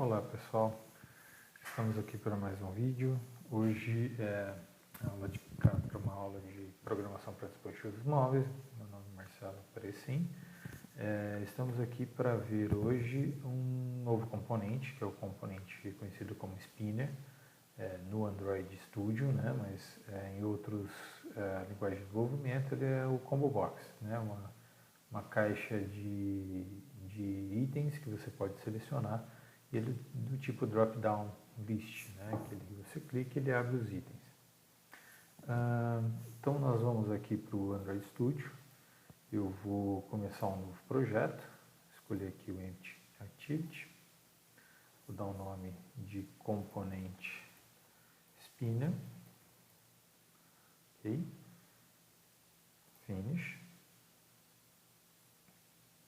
Olá pessoal, estamos aqui para mais um vídeo. Hoje é para uma aula de programação para dispositivos móveis. Meu nome é Marcelo Perecim. Estamos aqui para ver hoje um novo componente, que é o componente conhecido como Spinner, no Android Studio, né? Mas em outros linguagens de desenvolvimento ele é o Combo Box, né? Uma caixa de itens que você pode selecionar, ele do tipo drop-down list, né? Aquele que você clica e ele abre os itens. Então nós vamos aqui para o Android Studio. Eu vou começar um novo projeto, escolher aqui o Empty Activity, vou dar o nome de componente Spinner, ok, Finish.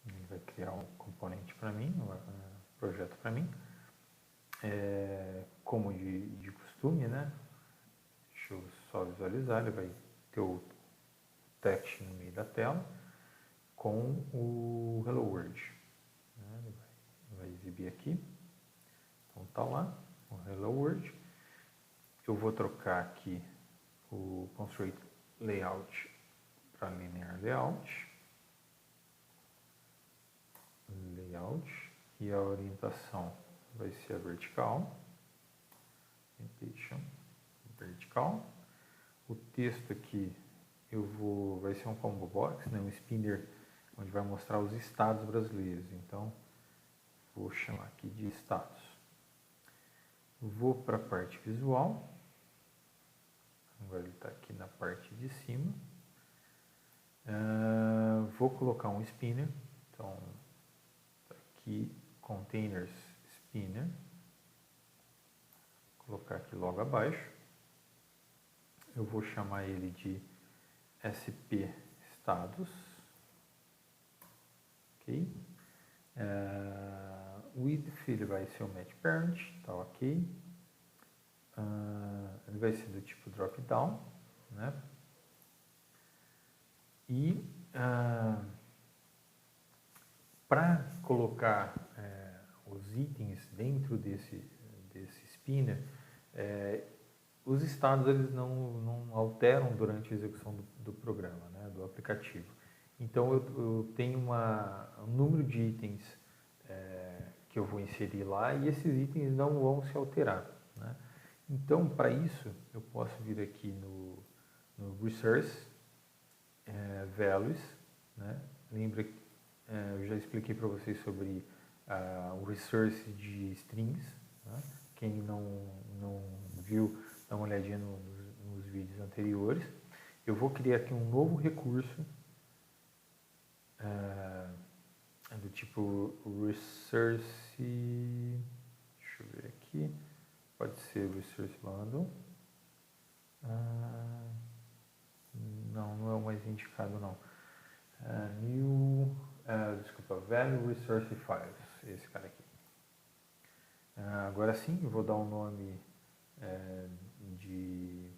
Ele vai criar um componente para mim, um projeto para mim. Como de costume, né? Deixa eu só visualizar, ele vai ter o text no meio da tela com o Hello World. Ele vai exibir aqui. Então tá lá, o Hello World. Eu vou trocar aqui o Constraint Layout para Linear Layout. E a orientação vai ser a vertical. Orientation vertical. O texto aqui vai ser um combo box, né, um spinner, onde vai mostrar os estados brasileiros. Então, vou chamar aqui de status. Vou para a parte visual. Agora ele está aqui na parte de cima. Vou colocar um spinner. Então, tá aqui, containers spinner. Vou colocar aqui logo abaixo. Eu vou chamar ele de SP status. Ok. O width ele vai ser o match parent, tá ok. Ele vai ser do tipo drop down, né? E para colocar os itens dentro desse spinner, os estados eles não alteram durante a execução do programa, né, do aplicativo. Então eu tenho um número de itens que eu vou inserir lá e esses itens não vão se alterar, né? Então para isso eu posso vir aqui no Resource Values, né? Lembra que eu já expliquei para vocês sobre o resource de strings, né? Quem não viu, dá uma olhadinha nos vídeos anteriores. Eu vou criar aqui um novo recurso do tipo resource, deixa eu ver aqui, pode ser resource bundle. Não é o mais indicado não. Value Resource Files, esse cara aqui. Agora sim, eu vou dar um nome de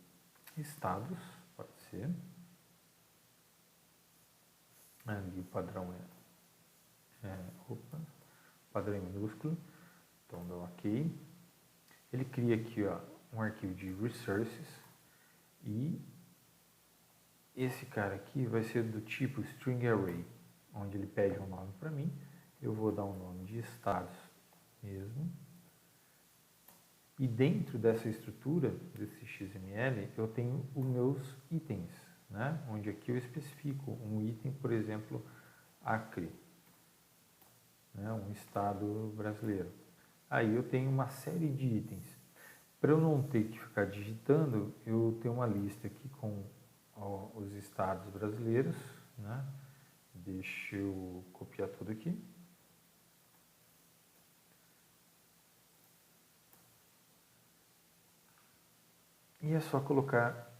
estados, pode ser. Ali o padrão padrão em minúsculo, então dá ok. Ele cria aqui um arquivo de resources e esse cara aqui vai ser do tipo string array, onde ele pede um nome para mim. Eu vou dar um nome de estados mesmo. E dentro dessa estrutura, desse XML, eu tenho os meus itens, né? Onde aqui eu especifico um item, por exemplo, Acre, né? Um estado brasileiro. Aí eu tenho uma série de itens. Para eu não ter que ficar digitando, eu tenho uma lista aqui com os estados brasileiros, né? Deixa eu copiar tudo aqui. E é só colocar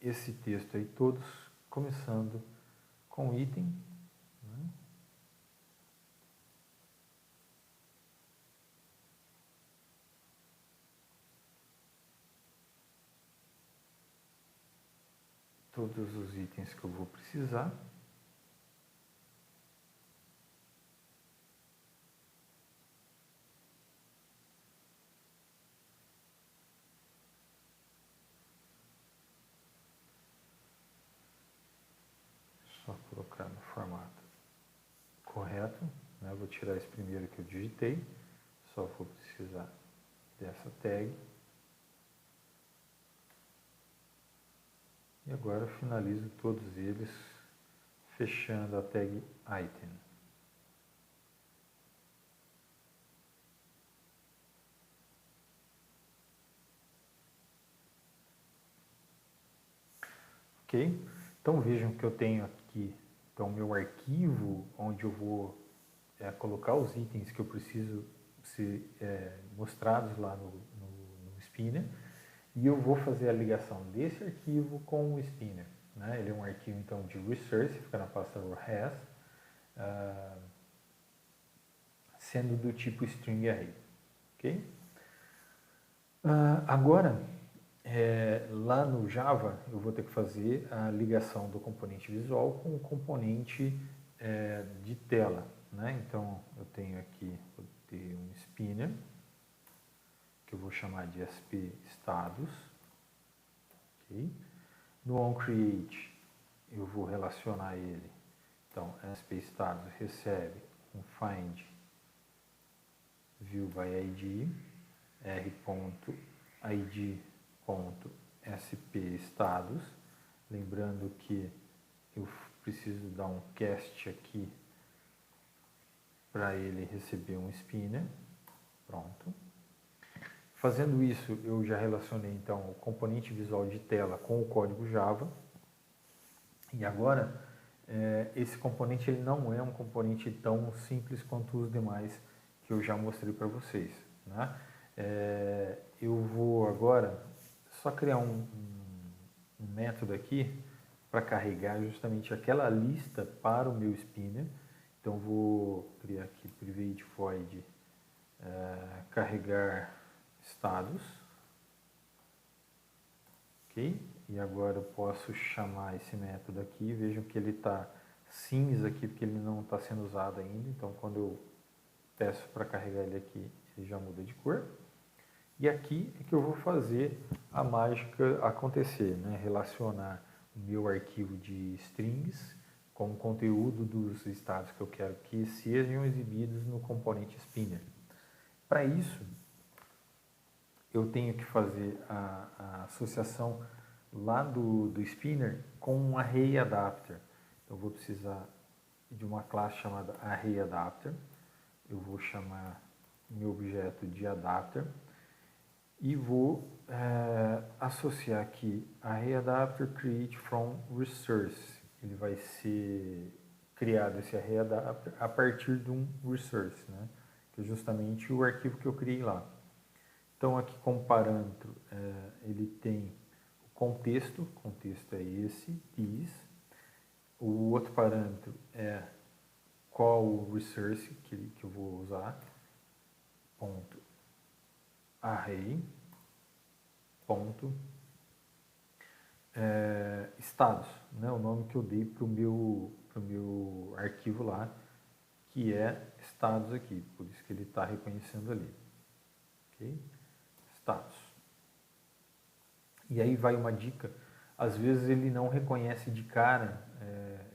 esse texto aí todos, começando com item, né? Todos os itens que eu vou precisar. vou tirar esse primeiro que eu digitei, só vou precisar dessa tag. E agora finalizo todos eles, fechando a tag item. Ok? Então vejam que eu tenho aqui meu arquivo, onde eu vou colocar os itens que eu preciso ser mostrados lá no Spinner, e eu vou fazer a ligação desse arquivo com o Spinner. Né? Ele é um arquivo então de resource, fica na pasta res, sendo do tipo string array. Okay? Agora, lá no Java, eu vou ter que fazer a ligação do componente visual com o componente de tela. Né? Então, eu tenho aqui, vou ter um spinner, que eu vou chamar de spStatus. Okay? No onCreate, eu vou relacionar ele. Então, spStatus recebe um find viewById, r.id.spStatus. Lembrando que eu preciso dar um cast aqui para ele receber um spinner. Pronto. Fazendo isso, eu já relacionei então o componente visual de tela com o código Java. E agora, esse componente ele não é um componente tão simples quanto os demais que eu já mostrei para vocês. Né? Eu vou agora só criar um método aqui para carregar justamente aquela lista para o meu spinner. Então vou criar aqui private void carregar status, ok? E agora eu posso chamar esse método aqui. Vejam que ele está cinza aqui porque ele não está sendo usado ainda. Então quando eu peço para carregar ele aqui, ele já muda de cor. E aqui é que eu vou fazer a mágica acontecer, né? Relacionar o meu arquivo de strings com o conteúdo dos estados que eu quero que sejam exibidos no componente spinner. Para isso, eu tenho que fazer a associação lá do spinner com um array adapter. Eu vou precisar de uma classe chamada array adapter. Eu vou chamar meu objeto de adapter e vou associar aqui array adapter create from resource. Ele vai ser criado esse array adapter a partir de um resource, né? Que é justamente o arquivo que eu criei lá. Então aqui como parâmetro ele tem o contexto é esse, this. O outro parâmetro é qual o resource que eu vou usar, ponto array, ponto status, né? O nome que eu dei para o meu arquivo lá, que é status aqui, por isso que ele está reconhecendo ali. Ok? Status. E aí vai uma dica, às vezes ele não reconhece de cara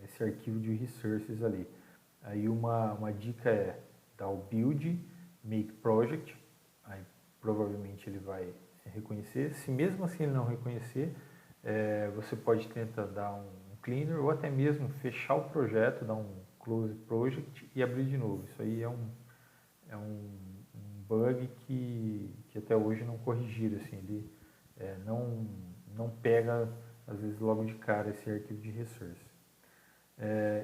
esse arquivo de resources ali. Aí uma dica é dar o build, make project, aí provavelmente ele vai reconhecer. Se mesmo assim ele não reconhecer, você pode tentar dar um cleaner ou até mesmo fechar o projeto, dar um close project e abrir de novo. Isso aí é um bug que até hoje não corrigiram, assim, ele não pega às vezes logo de cara esse arquivo de resource.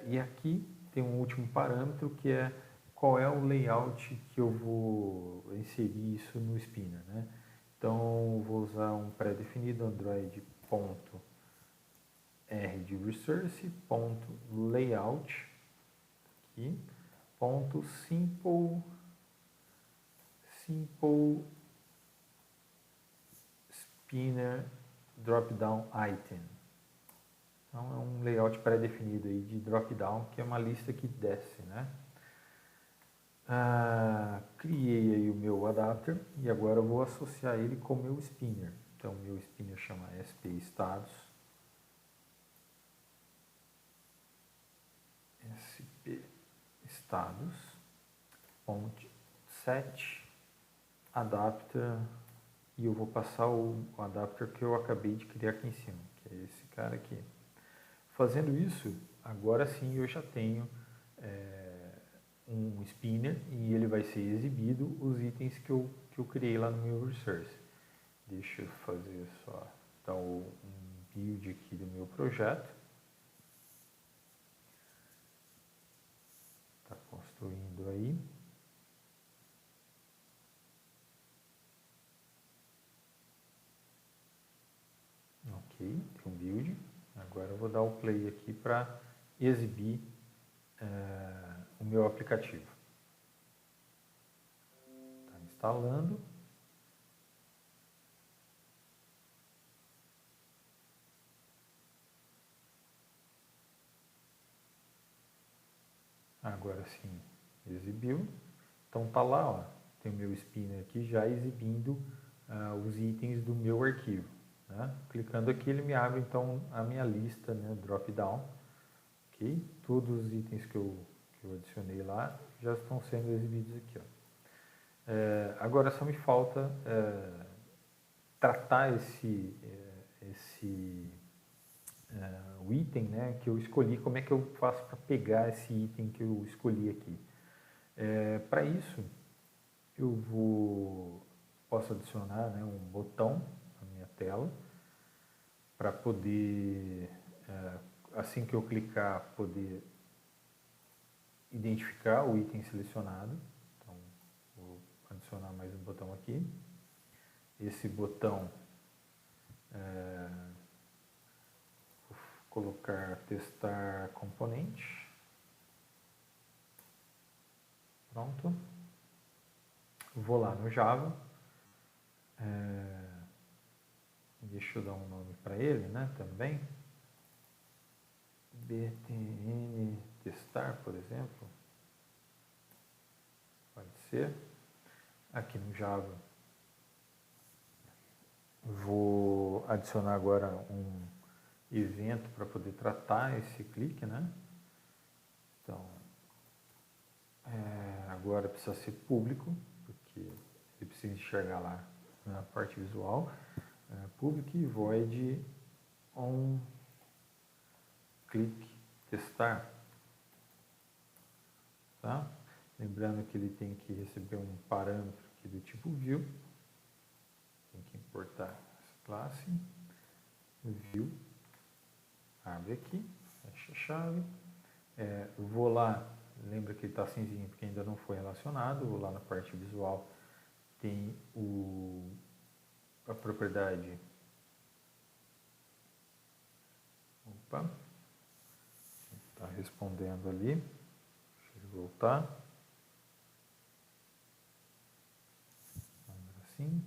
E aqui tem um último parâmetro que é qual é o layout que eu vou inserir isso no spinner, né? Então vou usar um pré-definido android.r de resource ponto layout aqui, ponto simple spinner dropdown item. Então é um layout pré-definido aí de dropdown, que é uma lista que desce, né? Criei aí o meu adapter e agora eu vou associar ele com o meu spinner. Então o meu spinner chama spStatus. spStatus. set adapter, e eu vou passar o adapter que eu acabei de criar aqui em cima, que é esse cara aqui. Fazendo isso, agora sim eu já tenho um spinner e ele vai ser exibido os itens que eu criei lá no meu resource. Deixa eu fazer só então, um build aqui do meu projeto. Está construindo aí. Ok, tem um build. Agora eu vou dar o play aqui para exibir o meu aplicativo. Está instalando. Agora sim, exibiu. Então tá lá, ó, tem o meu spinner aqui já exibindo os itens do meu arquivo. Né? Clicando aqui ele me abre então a minha lista, né, drop down. Okay? Todos os itens que eu adicionei lá já estão sendo exibidos aqui. Ó. Agora só me falta tratar o item, né, que eu escolhi, como é que eu faço para pegar esse item que eu escolhi aqui. Para isso, posso adicionar, né, um botão na minha tela para poder, assim que eu clicar, poder identificar o item selecionado. Então, vou adicionar mais um botão aqui. Esse botão, vou colocar testar componente. Pronto. Vou lá no Java. Deixa eu dar um nome para ele, né, também. btn testar, por exemplo. Pode ser. Aqui no Java. Vou adicionar agora um evento para poder tratar esse clique, né? Então, agora precisa ser público, porque ele precisa enxergar lá na parte visual. Public void on click testar. Tá? Lembrando que ele tem que receber um parâmetro aqui do tipo view. Tem que importar essa classe. View. Abre aqui, fecha a chave. Vou lá, lembra que ele está cinzinho porque ainda não foi relacionado. Vou lá na parte visual, tem a propriedade. Opa, está respondendo ali. Deixa ele voltar. Assim.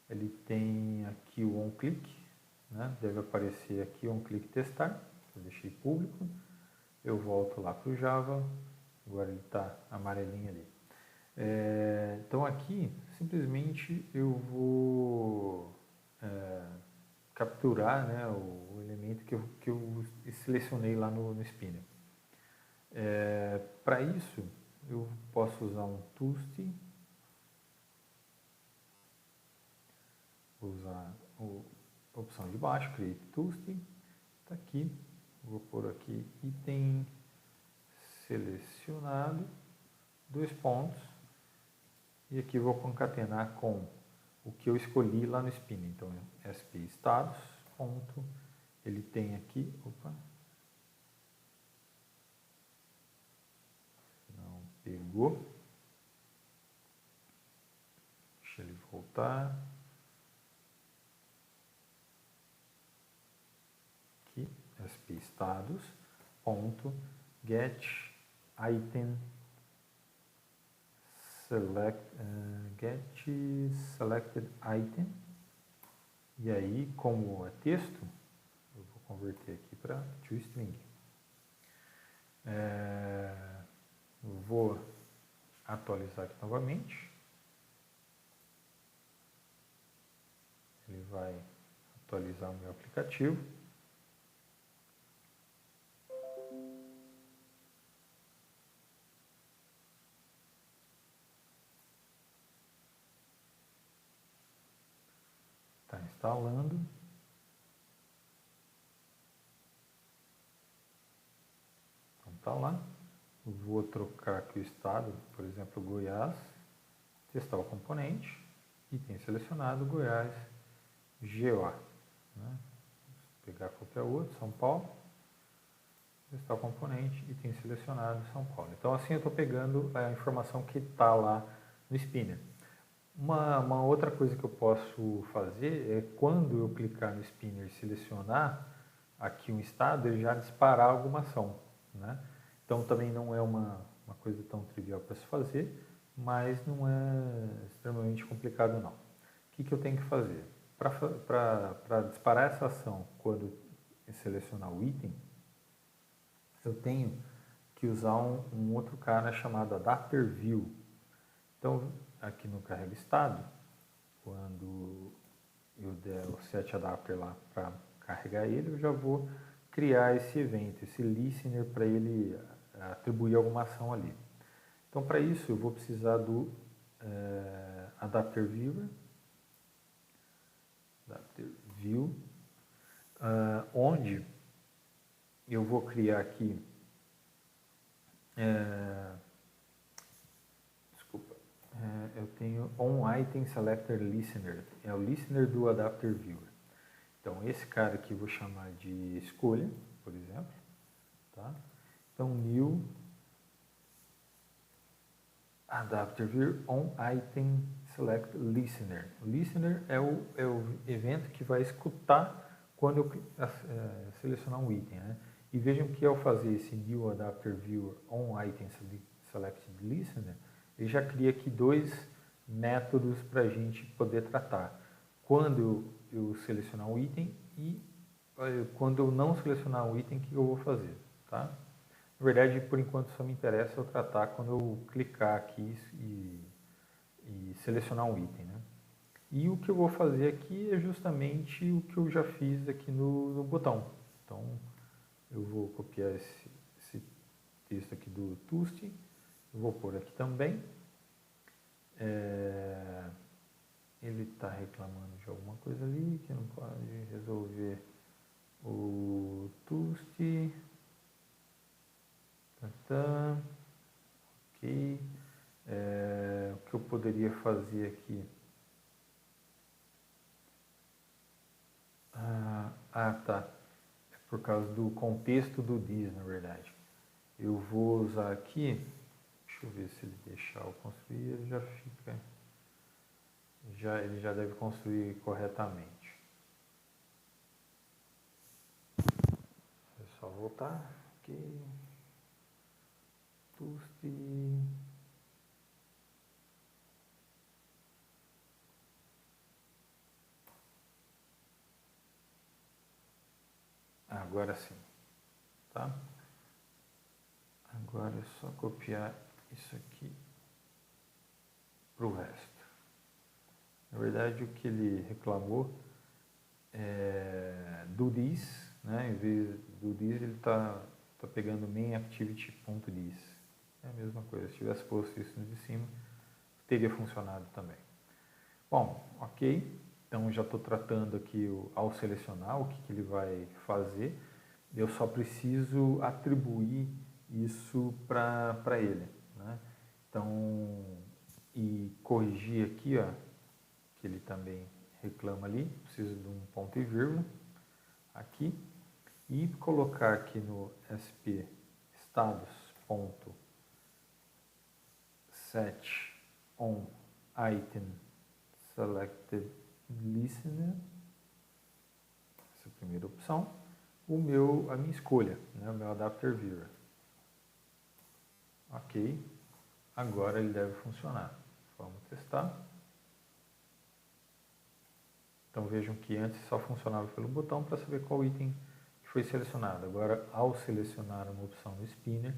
Ele tem aqui o onClick, né? Deve aparecer aqui onClick testar. Eu deixei público. Eu volto lá para o Java. Agora ele está amarelinho ali. Então aqui simplesmente eu vou capturar, né, o elemento que eu selecionei lá no spinner. Para isso eu posso usar um toolst, vou usar a opção de baixo, create toolst, está aqui, vou pôr aqui item selecionado, 2 pontos, e aqui vou concatenar com o que eu escolhi lá no spinner. Então, sp status, ponto, ele tem aqui, não pegou, deixa ele voltar, aqui, sp status, ponto, get item get selected item, e aí, como é texto, eu vou converter aqui para toString. Vou atualizar aqui novamente. Ele vai atualizar o meu aplicativo. instalando. Então está lá. Eu vou trocar aqui o estado, por exemplo, Goiás, testar o componente, item selecionado, Goiás, GO. Né? Vou pegar qualquer outro, São Paulo, testar o componente, item selecionado, São Paulo. Então assim eu estou pegando a informação que está lá no Spinner. Uma outra coisa que eu posso fazer é quando eu clicar no Spinner e selecionar aqui um estado, ele já disparar alguma ação, né? Então também não é uma coisa tão trivial para se fazer, mas não é extremamente complicado não. O que eu tenho que fazer? Para disparar essa ação quando eu selecionar o item, eu tenho que usar um outro cara chamado Adapter View. Então, aqui no Carrega Estado, quando eu der o set adapter lá para carregar ele, eu já vou criar esse evento, esse listener, para ele atribuir alguma ação ali. Então, para isso, eu vou precisar do Adapter Viewer, onde eu vou criar aqui eu tenho OnItemSelector Listener, é o listener do Adapter Viewer. Então, esse cara aqui eu vou chamar de escolha, por exemplo. Tá? Então, New Adapter Viewer OnItemSelect Listener. O listener é o evento que vai escutar quando eu selecionar um item. Né? E vejam que ao fazer esse New Adapter Viewer OnItemSelect Listener, ele já cria aqui dois métodos para a gente poder tratar. Quando eu selecionar um item e quando eu não selecionar um item, o que eu vou fazer? Tá? Na verdade, por enquanto, só me interessa eu tratar quando eu clicar aqui e selecionar um item. Né? E o que eu vou fazer aqui é justamente o que eu já fiz aqui no botão. Então, eu vou copiar esse texto aqui do Tust. Vou pôr aqui também. Ele está reclamando de alguma coisa ali que não pode resolver o Tust. Ok. O que eu poderia fazer aqui? Tá. É por causa do contexto do this, na verdade. Eu vou usar aqui. Deixa eu ver se ele deixar eu construir, ele já fica. Ele já deve construir corretamente. É só voltar. Ok. Tust. Agora sim. Tá? Agora é só copiar isso aqui para o resto. Na verdade, o que ele reclamou é do this, né? Em vez do this, ele está pegando mainActivity.this. É a mesma coisa. Se tivesse posto isso no de cima, teria funcionado também. Bom, ok. Então, já estou tratando aqui, ao selecionar, o que ele vai fazer. Eu só preciso atribuir isso para ele. Né? Então, e corrigir aqui, ó, que ele também reclama ali, preciso de um ponto e vírgula aqui, e colocar aqui no sp status.set on item selected listener, essa é a primeira opção, a minha escolha, né, o meu adapter viewer. Ok, agora ele deve funcionar. Vamos testar. Então vejam que antes só funcionava pelo botão para saber qual item que foi selecionado. Agora, ao selecionar uma opção no Spinner,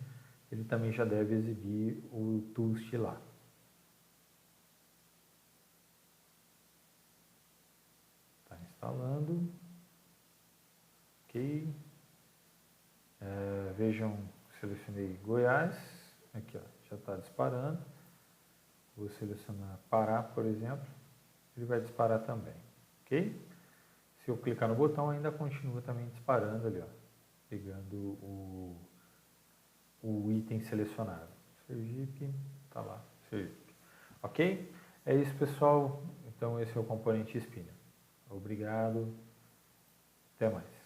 ele também já deve exibir o Tust lá. Está instalando. Ok. Vejam, selecionei Goiás. Aqui, ó, já está disparando. Vou selecionar Pará, por exemplo. Ele vai disparar também. Ok? Se eu clicar no botão, ainda continua também disparando ali, ó, pegando o item selecionado. Sergipe, tá lá, Sergipe. Ok? É isso, pessoal. Então, esse é o componente Spinner. Obrigado. Até mais.